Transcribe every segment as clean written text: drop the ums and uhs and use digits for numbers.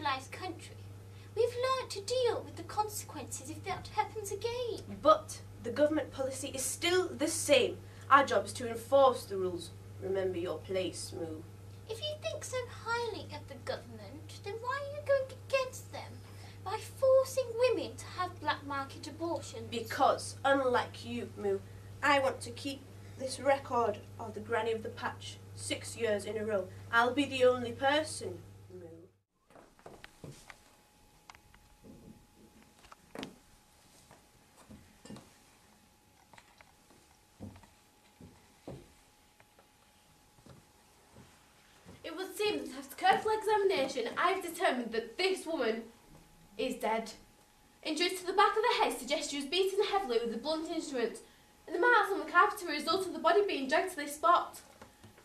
civilised country. We've learnt to deal with the consequences if that happens again. But the government policy is still the same. Our job is to enforce the rules. Remember your place, Moo. If you think so highly of the government, then why are you going against them by forcing women to have black market abortions? Because, unlike you, Moo, I want to keep this record of the Granny of the Patch 6 years in a row. I'll be the only person, Moo. It would seem that after careful examination, I have determined that this woman is dead. Injuries to the back of the head suggest she was beaten heavily with a blunt instrument, and the marks on the carpet are a result of the body being dragged to this spot.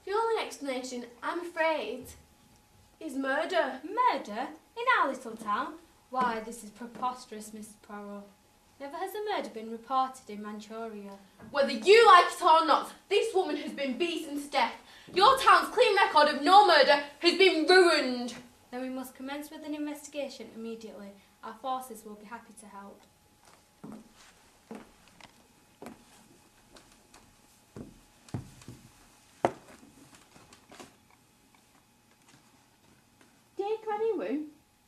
The only explanation, I'm afraid, is murder. Murder? In our little town? Why, this is preposterous, Mrs. Poirot. Never has a murder been reported in Manchuria. Whether you like it or not, this woman has been beaten to death. Your town's clean record of no murder has been ruined. Then we must commence with an investigation immediately. Our forces will be happy to help. Dear Granny Woo,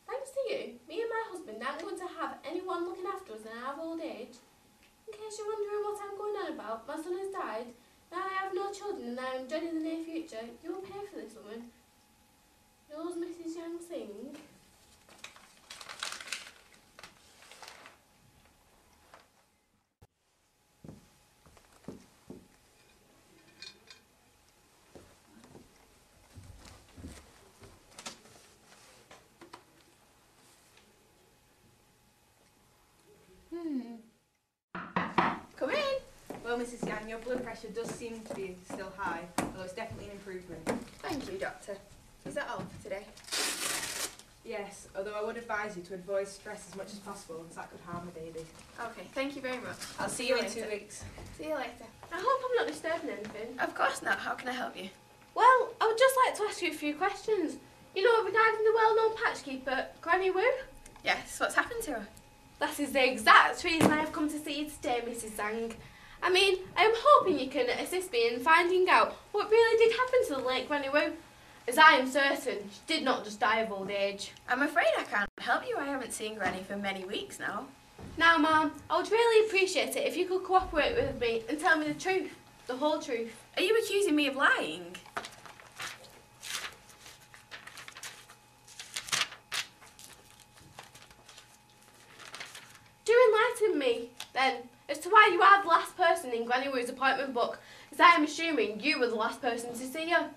thanks to you, me and my husband aren't going to have anyone looking after us in our old age. In case you're wondering what I'm going on about, my son has died. Now I have no children and I am dreading the near future. You will pay for this, woman. Yours, Mrs. Yang Sing. Come in. Well, Mrs. Yang, your blood pressure does seem to be still high, although it's definitely an improvement. Thank you, Doctor. Is that all for today? Yes, although I would advise you to avoid stress as much as possible, as that could harm the baby. Okay, thank you very much. I'll see you in 2 weeks. See you later. I hope I'm not disturbing anything. Of course not. How can I help you? Well, I would just like to ask you a few questions. You know, regarding the well-known patchkeeper, Granny Woo? Yes, what's happened to her? That is the exact reason I have come to see you today, Mrs. Zhang. I mean, I am hoping you can assist me in finding out what really did happen to the late Granny Woo, as I am certain she did not just die of old age. I'm afraid I can't help you. I haven't seen Granny for many weeks now. Now, ma'am, I would really appreciate it if you could cooperate with me and tell me the truth, the whole truth. Are you accusing me of lying? Do enlighten me, then, as to why you are the last person in Granny Woo's appointment book, as I am assuming you were the last person to see her.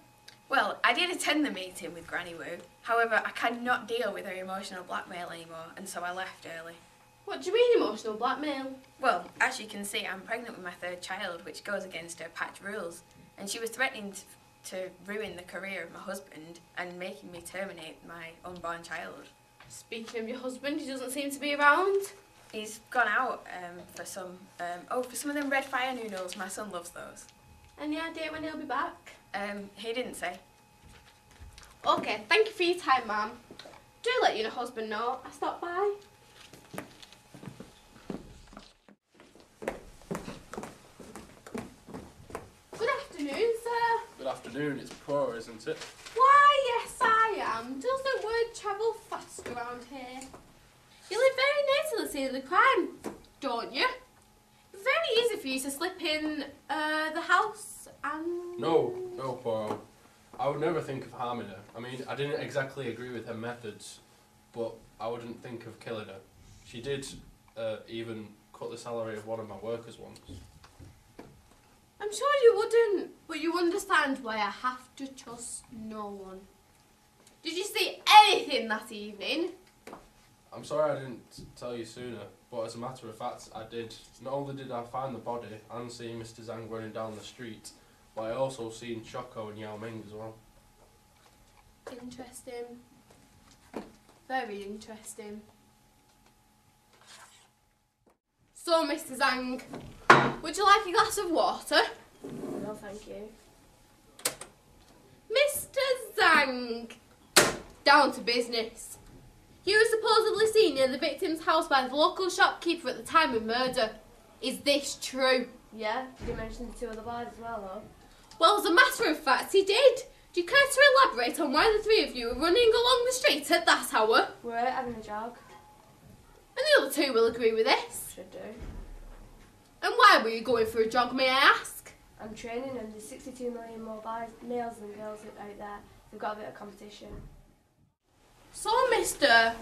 Well, I did attend the meeting with Granny Woo. However, I cannot deal with her emotional blackmail anymore, and so I left early. What do you mean emotional blackmail? Well, as you can see, I'm pregnant with my 3rd child, which goes against her patch rules, and she was threatening to ruin the career of my husband and making me terminate my unborn child. Speaking of your husband, he doesn't seem to be around. He's gone out for some of them red fire noodles. My son loves those. Any idea when he'll be back? He didn't say. Okay, thank you for your time, ma'am. Do let your husband know I stopped by. Good afternoon, sir. Good afternoon, it's Poirot, isn't it? Why, yes, I am. Does the word travel fast around here? You live very near to the scene of the crime, don't you? It's very easy for you to slip in the house and... No, Poirot. I would never think of harming her. I mean, I didn't exactly agree with her methods, but I wouldn't think of killing her. She did even cut the salary of one of my workers once. I'm sure you wouldn't, but you understand why I have to trust no one. Did you see anything that evening? I'm sorry I didn't tell you sooner, but as a matter of fact, I did. Not only did I find the body and see Mr. Zhang running down the street, but I also seen Choco and Yao Ming as well. Interesting. Very interesting. So, Mr. Zhang, would you like a glass of water? No, thank you. Mr. Zhang, down to business. You were supposedly seen near the victim's house by the local shopkeeper at the time of murder. Is this true? Yeah, did you mention the two other boys as well, though? Well, as a matter of fact, he did. Do you care to elaborate on why the three of you were running along the street at that hour? We're out having a jog. And the other two will agree with this. Should do. And why were you going for a jog, may I ask? I'm training and there's 62 million more males than girls out there. We've got a bit of competition. So, Mr.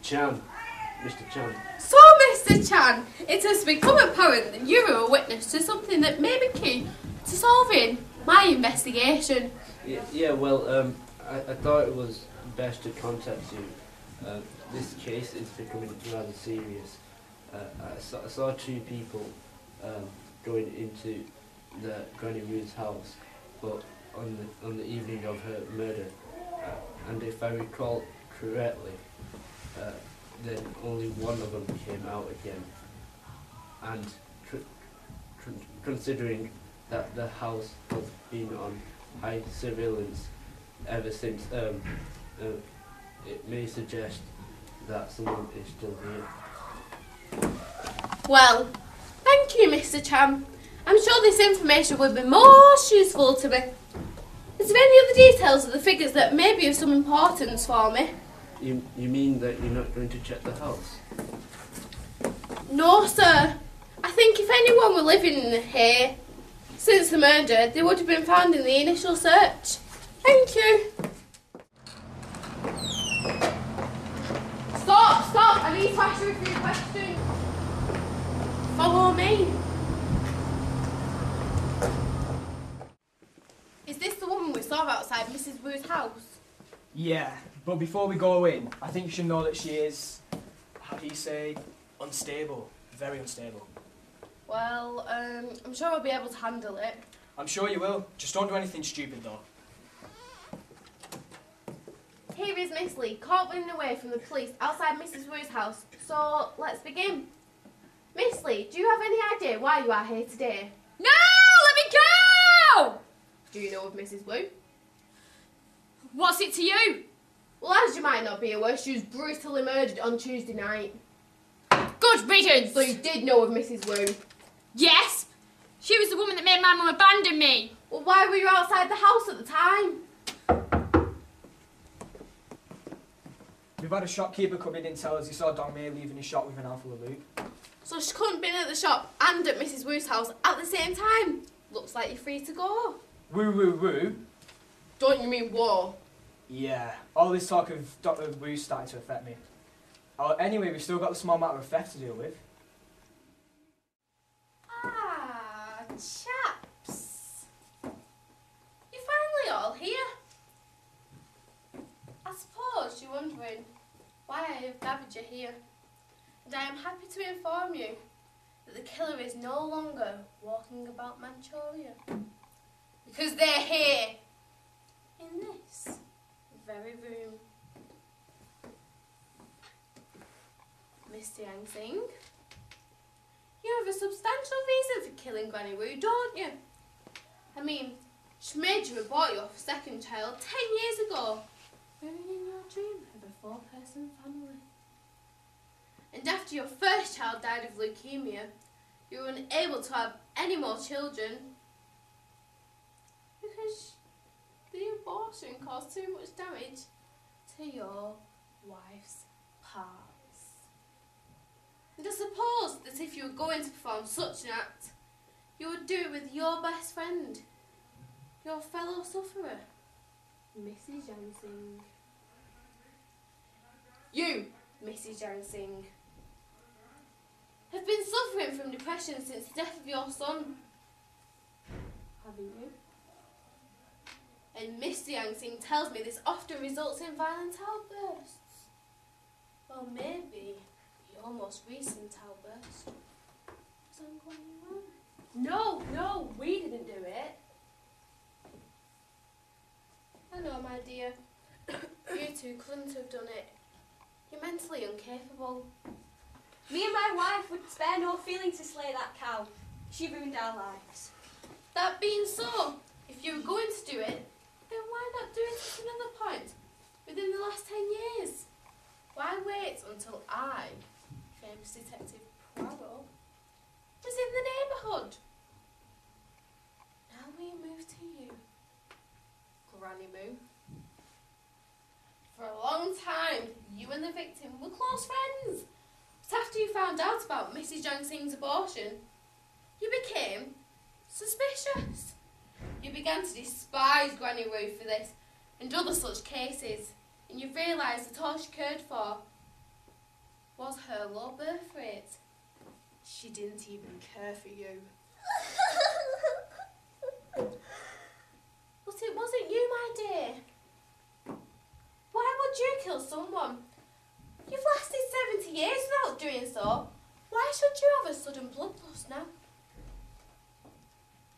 Chan. Mr. Chan. So, Mr. Chan, it has become apparent that you were a witness to something that may be key to solving my investigation. I thought it was best to contact you. This case is becoming rather serious. I saw two people going into the Granny Ruth's house, but on the evening of her murder, and if I recall correctly, then only one of them came out again. And considering that the house has been on high surveillance ever since, it may suggest that someone is still here. Well, thank you, Mr. Chan. I'm sure this information would be most useful to me. Is there any other details of the figures that may be of some importance for me? You mean that you're not going to check the house? No, sir. I think if anyone were living here since the murder, they would have been found in the initial search. Thank you. Stop! I need to ask you a few questions. Follow me. Is this the woman we saw outside Mrs. Wu's house? Yeah, but before we go in, I think you should know that she is, how do you say, unstable. Very unstable. Well, I'm sure I'll be able to handle it. I'm sure you will. Just don't do anything stupid, though. Here is Miss Lee, caught running away from the police outside Mrs. Wu's house. So, let's begin. Miss Lee, do you have any idea why you are here today? No! Let me go! Do you know of Mrs. Wu? What's it to you? Well, as you might not be aware, she was brutally murdered on Tuesday night. Good riddance! So you did know of Mrs. Wu? Yes! She was the woman that made my mum abandon me. Well, why were you outside the house at the time? We've had a shopkeeper come in and tell us he saw Dong Mei leaving his shop with an armful of loot. So she couldn't have been at the shop and at Mrs. Wu's house at the same time. Looks like you're free to go. Woo. Don't you mean war? Yeah, all this talk of Dr. Wu's starting to affect me. Anyway, we've still got the small matter of theft to deal with. Ah, chaps. You're finally all here. I suppose you're wondering why I have gathered you here. And I am happy to inform you that the killer is no longer walking about Manchuria. Because they're here. In this very room. Mr. Yang Sing, you have a substantial reason for killing Granny Wu, don't you? I mean, she made you abort your second child 10 years ago, ruining your dream of a 4-person family. And after your first child died of leukemia, you were unable to have any more children because the abortion caused too much damage to your wife's parts. And I suppose that if you were going to perform such an act, you would do it with your best friend, your fellow sufferer, Mrs. Yang Sing. You, Mrs. Yang Sing, have been suffering from depression since the death of your son, haven't you? And Mr. Yang Sing tells me this often results in violent outbursts. Or maybe your most recent outburst was on Granny Wu. No, we didn't do it. I know, my dear. You two couldn't have done it. You're mentally incapable. Me and my wife would spare no feeling to slay that cow. She ruined our lives. That being so, if you were going to do it, then why not do it at another point? within the last 10 years. Why wait until I, famous Detective Poirot, was in the neighbourhood? Now we move to you, Granny Moo. For a long time, you and the victim were close friends. But after you found out about Mrs. Jang Singh's abortion, you became suspicious. You began to despise Granny Moo for this and other such cases, and you realised that all she cared for was her low birth rate. She didn't even care for you. But it wasn't you, my dear. Why would you kill someone? You've lasted 70 years without doing so. Why should you have a sudden bloodlust now?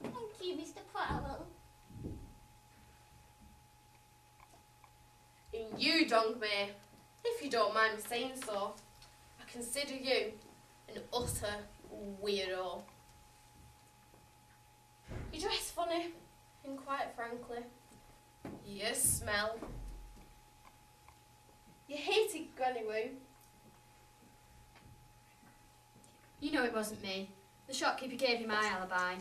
Thank you, Mr. Poirot. And you, Dongmei, if you don't mind me saying so, I consider you an utter weirdo. You dress funny, and quite frankly, you smell. You hated Granny Moo. You know it wasn't me. The shopkeeper gave you my alibi.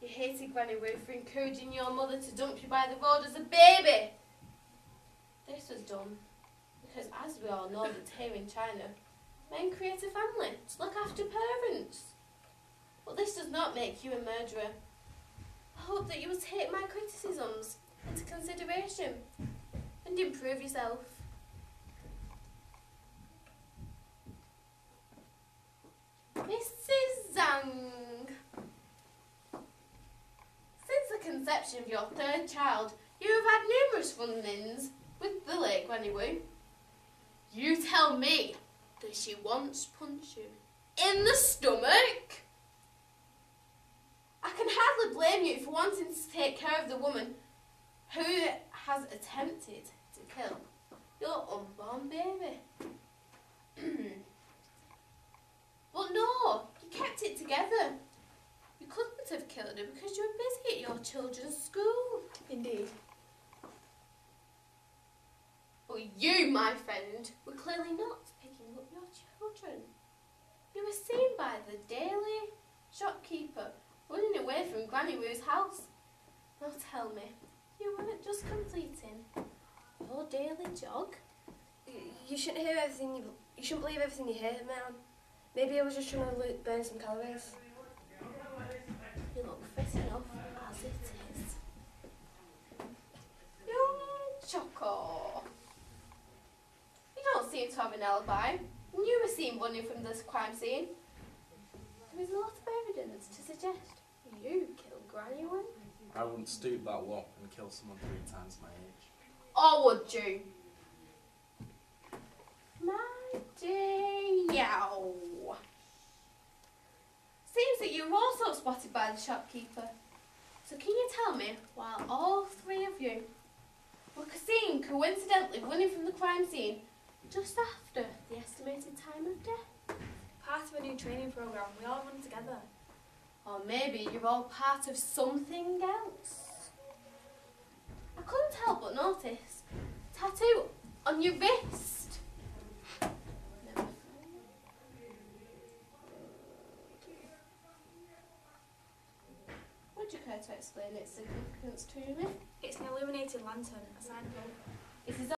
You hated Granny Moo for encouraging your mother to dump you by the road as a baby. This was done because, as we all know, that here in China, men create a family to look after parents. But this does not make you a murderer. I hope that you will take my criticisms into consideration and improve yourself. Mrs. Zhang, since the conception of your third child, you have had numerous run-ins with the late Granny Moo. You tell me that she once punched you in the stomach? I can hardly blame you for wanting to take care of the woman who has attempted to kill your unborn baby. But no, you kept it together. You couldn't have killed her because you were busy at your children's school. Indeed. But you, my friend, were clearly not picking up your children. You were seen by the daily shopkeeper running away from Granny Moo's house. Now tell me, you weren't just completing your daily jog? You shouldn't hear everything. You shouldn't believe everything you hear, man. Maybe I was just trying to burn some calories. You look fit enough as it is. Young Choco. You don't seem to have an alibi. You were seen running from this crime scene. There is a lot of evidence to suggest you killed Granny Moo. I wouldn't stoop that low and kill someone 3 times my age. Or would you? My dear Yow. Seems that you were also spotted by the shopkeeper. So can you tell me why all 3 of you were seen coincidentally running from the crime scene just after the estimated time of death? Part of a new training program. We all run together. Or maybe you're all part of something else. I couldn't help but notice a tattoo on your wrist. Never mind. Would you care to explain its significance to me? It's an illuminated lantern, a signpost. It is